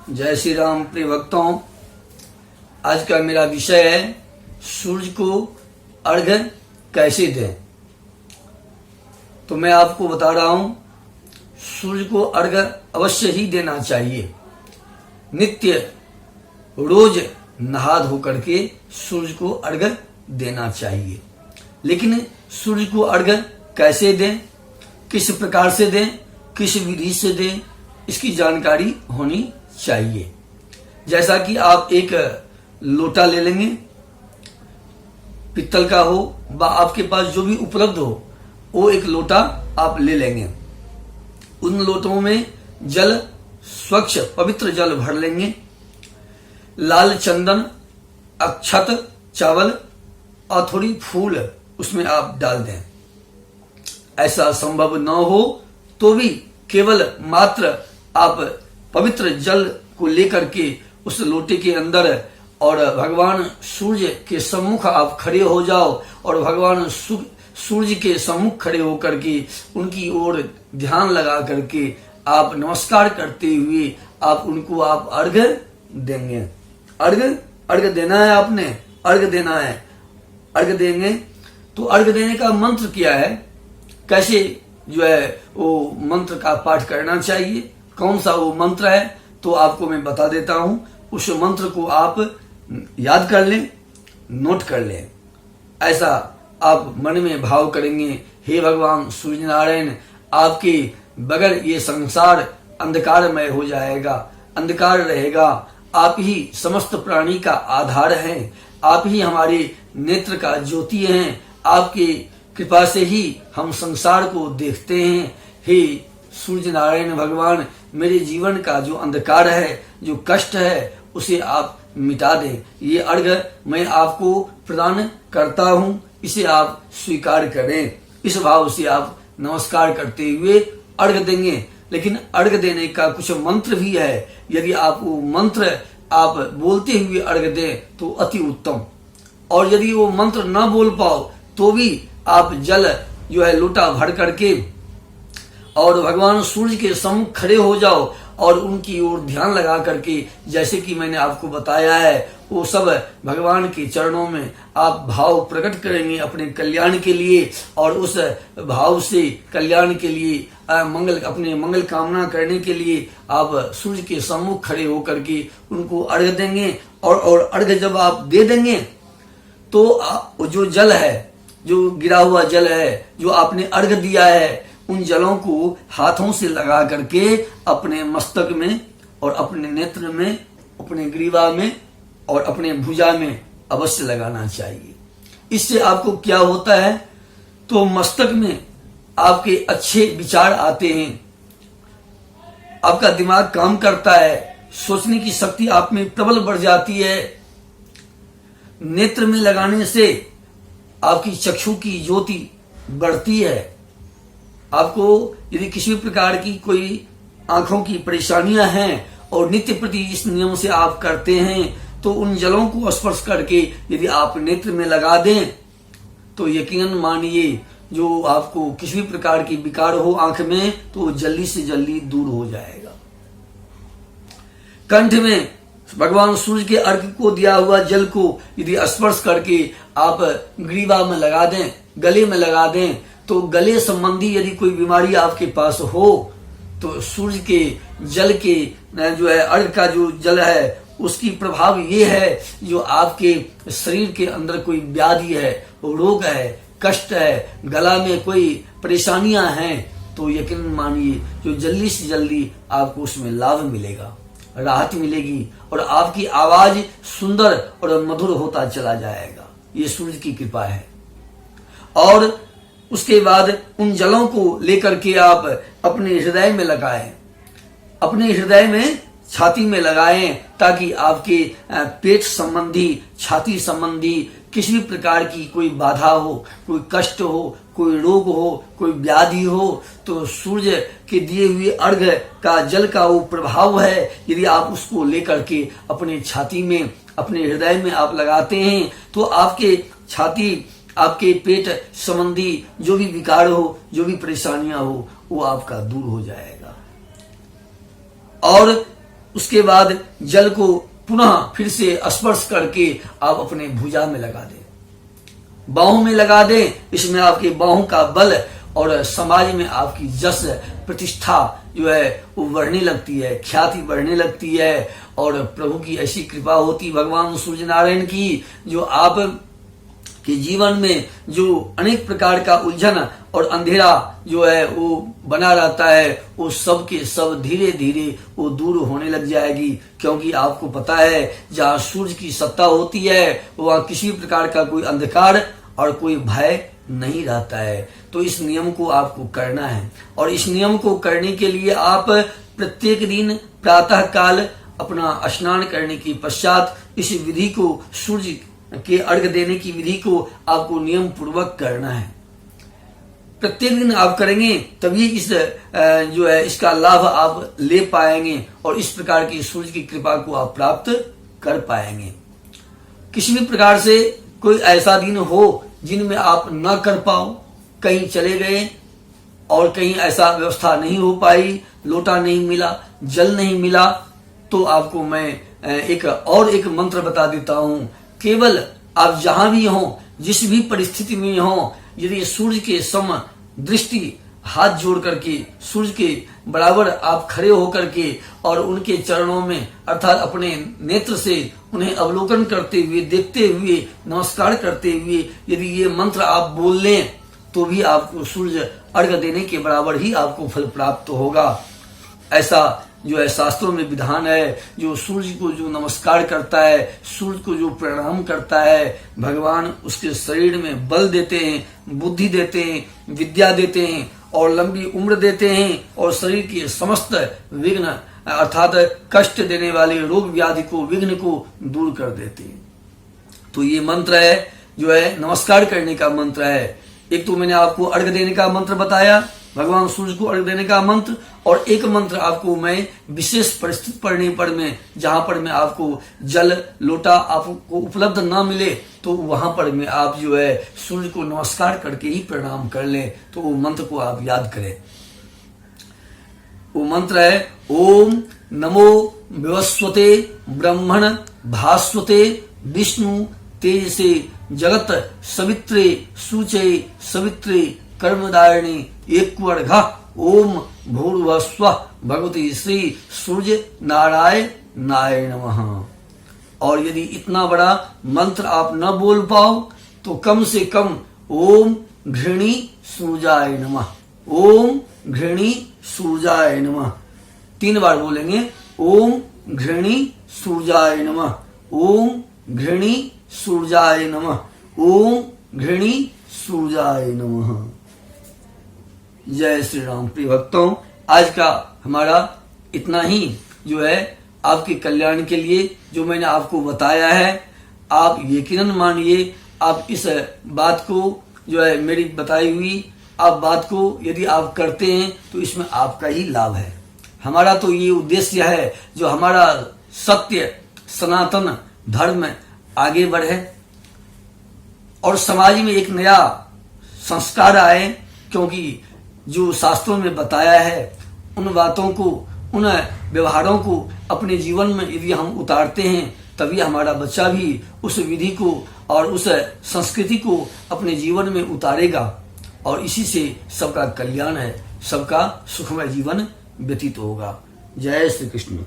जय श्री राम प्रिय भक्तों। आज का मेरा विषय है सूर्य को अर्घ्य कैसे दें। तो मैं आपको बता रहा हूं, सूर्य को अर्घ्य अवश्य ही देना चाहिए। नित्य रोज नहा धो करके सूर्य को अर्घ्य देना चाहिए। लेकिन सूर्य को अर्घ्य कैसे दें, किस प्रकार से दें, किस विधि से दें, इसकी जानकारी होनी चाहिए। जैसा कि आप एक लोटा ले लेंगे, पित्तल का हो व आपके पास जो भी उपलब्ध हो, वो एक लोटा आप ले लेंगे। उन लोटों में जल, स्वच्छ पवित्र जल भर लेंगे। लाल चंदन, अक्षत, चावल और थोड़ी फूल उसमें आप डाल दें। ऐसा संभव न हो तो भी केवल मात्र आप पवित्र जल को लेकर के उस लोटे के अंदर और भगवान सूर्य के सम्मुख आप खड़े हो जाओ और भगवान सूर्य के सम्मुख खड़े होकर के उनकी ओर ध्यान लगा करके आप नमस्कार करते हुए आप उनको आप अर्घ्य देंगे। अर्घ्य देना है, आपने अर्घ्य देना है। अर्घ्य देंगे तो अर्घ्य देने का मंत्र क्या है, कैसे जो है वो मंत्र का पाठ करना चाहिए, कौन सा वो मंत्र है, तो आपको मैं बता देता हूं। उस मंत्र को आप याद कर लें, नोट कर लें। ऐसा आप मन में भाव करेंगे, हे भगवान सूर्य नारायण, आपके बगैर ये संसार अंधकारमय हो जाएगा, अंधकार रहेगा। आप ही समस्त प्राणी का आधार हैं, आप ही हमारे नेत्र का ज्योति हैं। आपके कृपा से ही हम संसार को देखते हैं। हे सूर्य नारायण भगवान, मेरे जीवन का जो अंधकार है, जो कष्ट है, उसे आप मिटा दें। ये अर्घ्य मैं आपको प्रदान करता हूं, इसे आप स्वीकार करें। इस भाव से आप नमस्कार करते हुए अर्घ्य देंगे। लेकिन अर्घ्य देने का कुछ मंत्र भी है। यदि आप वो मंत्र आप बोलते हुए अर्घ्य दें तो अति उत्तम। और यदि वो मंत्र न बोल पाओ तो भी आप जल जो है लोटा भर करके और भगवान सूर्य के सम्मुख खड़े हो जाओ और उनकी ओर ध्यान लगा करके, जैसे कि मैंने आपको बताया है, वो सब भगवान के चरणों में आप भाव प्रकट करेंगे अपने कल्याण के लिए। और उस भाव से कल्याण के लिए अपने मंगल कामना करने के लिए आप सूर्य के सम्मुख खड़े होकर के उनको अर्घ्य देंगे। और अर्घ्य जब आप दे देंगे तो जो जल है, जो गिरा हुआ जल है, जो आपने अर्घ्य दिया है, उन जलों को हाथों से लगा करके अपने मस्तक में और अपने नेत्र में, अपने ग्रीवा में और अपने भुजा में अवश्य लगाना चाहिए। इससे आपको क्या होता है, तो मस्तक में आपके अच्छे विचार आते हैं, आपका दिमाग काम करता है, सोचने की शक्ति आप में प्रबल बढ़ जाती है। नेत्र में लगाने से आपकी चक्षु की ज्योति बढ़ती है। आपको यदि किसी प्रकार की कोई आंखों की परेशानियां हैं और नित्य प्रति इस नियम से आप करते हैं, तो उन जलों को स्पर्श करके यदि आप नेत्र में लगा दें तो यकीनन मानिए, जो आपको किसी भी प्रकार की विकार हो आंख में, तो जल्दी से जल्दी दूर हो जाएगा। कंठ में भगवान सूर्य के अर्घ्य को दिया हुआ जल को यदि स्पर्श करके आप ग्रीवा में लगा दें, गले में लगा दें, तो गले संबंधी यदि कोई बीमारी आपके पास हो तो सूर्य के जल के जो है अर्घ्य का जो जल है, उसकी प्रभाव ये है, जो आपके शरीर के अंदर कोई व्याधि है, रोग है, कष्ट है, गला में कोई परेशानियां हैं, तो यकीन मानिए जो जल्दी से जल्दी आपको उसमें लाभ मिलेगा, राहत मिलेगी और आपकी आवाज सुंदर और मधुर होता चला जाएगा। ये सूर्य की कृपा है। और उसके बाद उन जलों को लेकर के आप अपने हृदय में लगाएं, अपने हृदय में, छाती में लगाएं, ताकि आपके पेट संबंधी, छाती संबंधी किसी भी प्रकार की कोई बाधा हो, कोई कष्ट हो, कोई रोग हो, कोई व्याधि हो, तो सूर्य के दिए हुए अर्घ्य का जल का वो प्रभाव है, यदि आप उसको लेकर के अपने छाती में, अपने हृदय में आप लगाते हैं, तो आपके छाती, आपके पेट संबंधी जो भी विकार हो, जो भी परेशानियां हो, वो आपका दूर हो जाएगा। और उसके बाद जल को पुनः फिर से स्पर्श करके आप अपने भुजा में लगा दें, बाहों में लगा दें। इसमें आपके बाहों का बल और समाज में आपकी जस प्रतिष्ठा जो है वो बढ़ने लगती है, ख्याति बढ़ने लगती है और प्रभु की ऐसी कृपा होती, भगवान सूर्य नारायण की, जो आप के जीवन में जो अनेक प्रकार का उलझन और अंधेरा जो है वो बना रहता है, वो सब के सब धीरे धीरे वो दूर होने लग जाएगी। क्योंकि आपको पता है जहाँ सूर्य की सत्ता होती है वहाँ किसी प्रकार का कोई अंधकार और कोई भय नहीं रहता है। तो इस नियम को आपको करना है और इस नियम को करने के लिए आप प्रत्येक दिन प्रातः काल अपना स्नान करने के पश्चात इस विधि को, सूर्य के अर्घ देने की विधि को आपको नियम पूर्वक करना है। प्रत्येक दिन आप करेंगे तभी इस जो है इसका लाभ आप ले पाएंगे और इस प्रकार की सूर्य की कृपा को आप प्राप्त कर पाएंगे। किसी भी प्रकार से कोई ऐसा दिन हो जिनमें आप न कर पाओ, कहीं चले गए और कहीं ऐसा व्यवस्था नहीं हो पाई, लोटा नहीं मिला, जल नहीं मिला, तो आपको मैं एक मंत्र बता देता हूं। केवल आप जहां भी हो, जिस भी परिस्थिति में हो, यदि सूर्य के सम दृष्टि हाथ जोड़ करके सूर्य के बराबर आप खड़े होकर के और उनके चरणों में अर्थात अपने नेत्र से उन्हें अवलोकन करते हुए, देखते हुए, नमस्कार करते हुए यदि ये मंत्र आप बोल लें तो भी आपको सूर्य अर्घ देने के बराबर ही आपको फल प्राप्त होगा। ऐसा जो है शास्त्रों में विधान है। जो सूर्य को जो नमस्कार करता है, सूर्य को जो प्रणाम करता है, भगवान उसके शरीर में बल देते हैं, बुद्धि देते हैं, विद्या देते हैं और लंबी उम्र देते हैं और शरीर के समस्त विघ्न अर्थात कष्ट देने वाले रोग व्याधि को, विघ्न को दूर कर देते हैं। तो ये मंत्र है जो है नमस्कार करने का मंत्र है। एक तो मैंने आपको अर्घ देने का मंत्र बताया, भगवान सूर्य को अर्घ देने का मंत्र, और एक मंत्र आपको मैं विशेष परिस्थिति पड़ने पर में जहां पर मैं आपको जल लोटा आपको उपलब्ध ना मिले तो वहां पर में आप जो है सूर्य को नमस्कार करके ही प्रणाम कर ले। तो वो मंत्र को आप याद करें। वो मंत्र है ओम नमो विवस्वते ब्रह्मण भास्वते विष्णु तेजसे जगत सवित्रे सूचे सवित्रे कर्मदायिनी एकवर्घ ओम भूर्भुवस्व भगवती श्री सूर्य नारायणाय नमः। और यदि इतना बड़ा मंत्र आप न बोल पाओ तो कम से कम ओम घृणी सूर्याय नमः, ओम घृणी सूर्याय नमः 3 बार बोलेंगे। ओम घृणी सूर्याय नमः, ओम घृणी सूर्याय नमः, ओम घृणी सूर्याय नमः। जय श्री राम। प्रिय भक्तों, आज का हमारा इतना ही जो है आपके कल्याण के लिए जो मैंने आपको बताया है, आप यकीनन मानिए, आप इस बात को जो है मेरी बताई हुई आप बात को यदि आप करते हैं तो इसमें आपका ही लाभ है। हमारा तो ये उद्देश्य है जो हमारा सत्य सनातन धर्म आगे बढ़े और समाज में एक नया संस्कार आए, क्योंकि जो शास्त्रों में बताया है उन बातों को, उन व्यवहारों को अपने जीवन में यदि हम उतारते हैं तभी हमारा बच्चा भी उस विधि को और उस संस्कृति को अपने जीवन में उतारेगा और इसी से सबका कल्याण है, सबका सुखमय जीवन व्यतीत होगा। जय श्री कृष्ण।